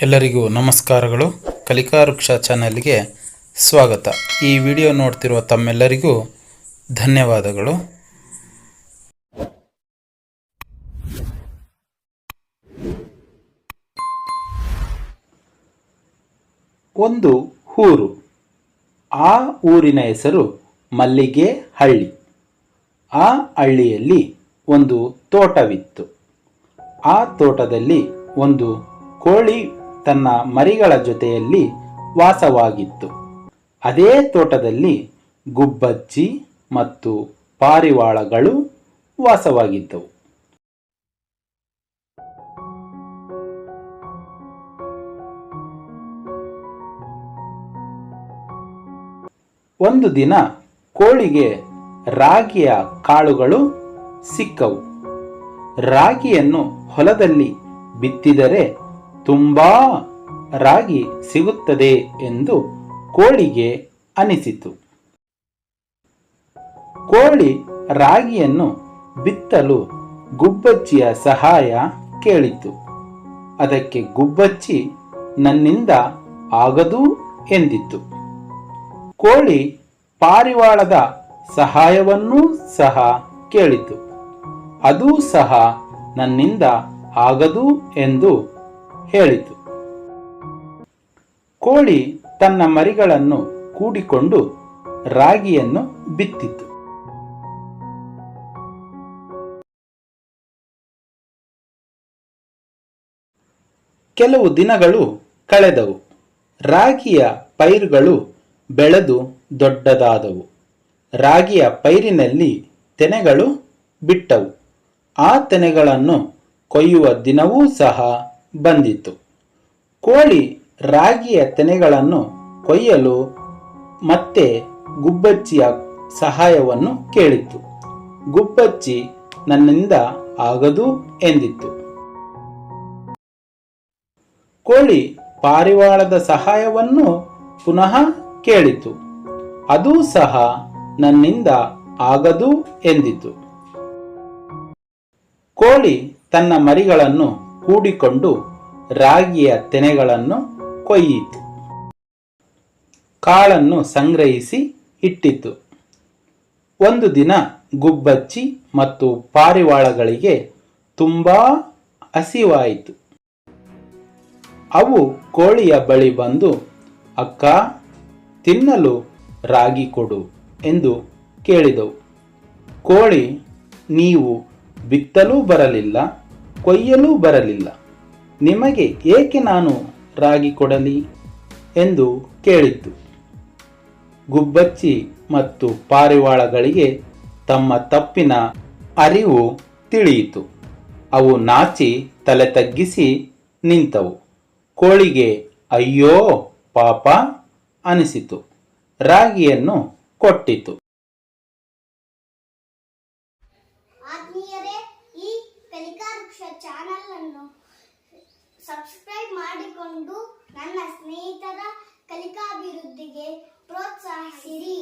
ಎಲ್ಲರಿಗೂ ನಮಸ್ಕಾರಗಳು. ಕಲಿಕಾ ವೃಕ್ಷ ಚಾನೆಲ್ಗೆ ಸ್ವಾಗತ. ಈ ವಿಡಿಯೋ ನೋಡ್ತಿರುವ ತಮ್ಮೆಲ್ಲರಿಗೂ ಧನ್ಯವಾದಗಳು. ಒಂದು ಊರು. ಆ ಊರಿನ ಹೆಸರು ಮಲ್ಲಿಗೆ ಹಳ್ಳಿ. ಆ ಹಳ್ಳಿಯಲ್ಲಿ ಒಂದು ತೋಟವಿತ್ತು. ಆ ತೋಟದಲ್ಲಿ ಒಂದು ಕೋಳಿ ತನ್ನ ಮರಿಗಳ ಜೊತೆಯಲ್ಲಿ ವಾಸವಾಗಿತ್ತು. ಅದೇ ತೋಟದಲ್ಲಿ ಗುಬ್ಬಚ್ಚಿ ಮತ್ತು ಪಾರಿವಾಳಗಳು ವಾಸವಾಗಿದ್ದವು. ಒಂದು ದಿನ ಕೋಳಿಗೆ ರಾಗಿಯ ಕಾಳುಗಳು ಸಿಕ್ಕವು. ರಾಗಿಯನ್ನು ಹೊಲದಲ್ಲಿ ಬಿತ್ತಿದರೆ ತುಂಬಾ ರಾಗಿ ಸಿಗುತ್ತದೆ ಎಂದು ಕೋಳಿಗೆ ಅನಿಸಿತು. ಕೋಳಿ ರಾಗಿಯನ್ನು ಬಿತ್ತಲು ಗುಬ್ಬಚ್ಚಿಯ ಸಹಾಯ ಕೇಳಿತು. ಅದಕ್ಕೆ ಗುಬ್ಬಚ್ಚಿ ನನ್ನಿಂದ ಆಗದು ಎಂದಿತು. ಕೋಳಿ ಪಾರಿವಾಳದ ಸಹಾಯವನ್ನೂ ಸಹ ಕೇಳಿತು. ಅದೂ ಸಹ ನನ್ನಿಂದ ಆಗದು ಎಂದು ಹೇಳಿತು. ಕೋಳಿ ತನ್ನ ಮರಿಗಳನ್ನು ಕೂಡಿಕೊಂಡು ರಾಗಿಯನ್ನು ಬಿತ್ತಿತು. ಕೆಲವು ದಿನಗಳು ಕಳೆದವು. ರಾಗಿಯ ಪೈರುಗಳು ಬೆಳೆದು ದೊಡ್ಡದಾದವು. ರಾಗಿಯ ಪೈರಿನಲ್ಲಿ ತೆನೆಗಳು ಬಿಟ್ಟವು. ಆ ತೆನೆಗಳನ್ನು ಕೊಯ್ಯುವ ದಿನವೂ ಸಹ ಬಂದಿತು. ಕೋಳಿ ರಾಗಿಯ ತೆನೆಗಳನ್ನು ಕೊಯ್ಯಲು ಮತ್ತೆ ಗುಬ್ಬಚ್ಚಿಯ ಸಹಾಯವನ್ನು ಕೇಳಿತು. ಗುಬ್ಬಚ್ಚಿ ನನ್ನಿಂದ ಆಗದು ಎಂದಿತು. ಕೋಳಿ ಪಾರಿವಾಳದ ಸಹಾಯವನ್ನು ಪುನಃ ಕೇಳಿತು. ಅದೂ ಸಹ ನನ್ನಿಂದ ಆಗದು ಎಂದಿತು. ಕೋಳಿ ತನ್ನ ಮರಿಗಳನ್ನು ಕೂಡಿಕೊಂಡು ರಾಗಿಯ ತೆನೆಗಳನ್ನು ಕೊಯ್ಯಿತು. ಕಾಳನ್ನು ಸಂಗ್ರಹಿಸಿ ಇಟ್ಟಿತು. ಒಂದು ದಿನ ಗುಬ್ಬಚ್ಚಿ ಮತ್ತು ಪಾರಿವಾಳಗಳಿಗೆ ತುಂಬಾ ಹಸಿವಾಯಿತು. ಅವು ಕೋಳಿಯ ಬಳಿ ಬಂದು, ಅಕ್ಕ, ತಿನ್ನಲು ರಾಗಿ ಕೊಡು ಎಂದು ಕೇಳಿದವು. ಕೋಳಿ, ನೀವು ಬಿತ್ತಲೂ ಬರಲಿಲ್ಲ, ಕೊಯ್ಯಲೂ ಬರಲಿಲ್ಲ, ನಿಮಗೆ ಏಕೆ ನಾನು ರಾಗಿ ಕೊಡಲಿ ಎಂದು ಕೇಳಿತು. ಗುಬ್ಬಚ್ಚಿ ಮತ್ತು ಪಾರಿವಾಳಗಳಿಗೆ ತಮ್ಮ ತಪ್ಪಿನ ಅರಿವು ತಿಳಿಯಿತು. ಅವು ನಾಚಿ ತಲೆ ತಗ್ಗಿಸಿ ನಿಂತವು. ಕೋಳಿಗೆ ಅಯ್ಯೋ ಪಾಪ ಅನಿಸಿತು. ರಾಗಿಯನ್ನು ಕೊಟ್ಟಿತು. ಆತ್ಮೀಯರೇ, ಈ ಕಲಿಕಾ ವೃಕ್ಷ ಚಾನೆಲ್ ಅನ್ನು ಸಬ್ಸ್ಕ್ರೈಬ್ ಮಾಡಿಕೊಂಡು ನನ್ನ ಸ್ನೇಹಿತರ ಕಲಿಕಾಭಿವೃದ್ಧಿಗೆ ಪ್ರೋತ್ಸಾಹಿಸಿರಿ.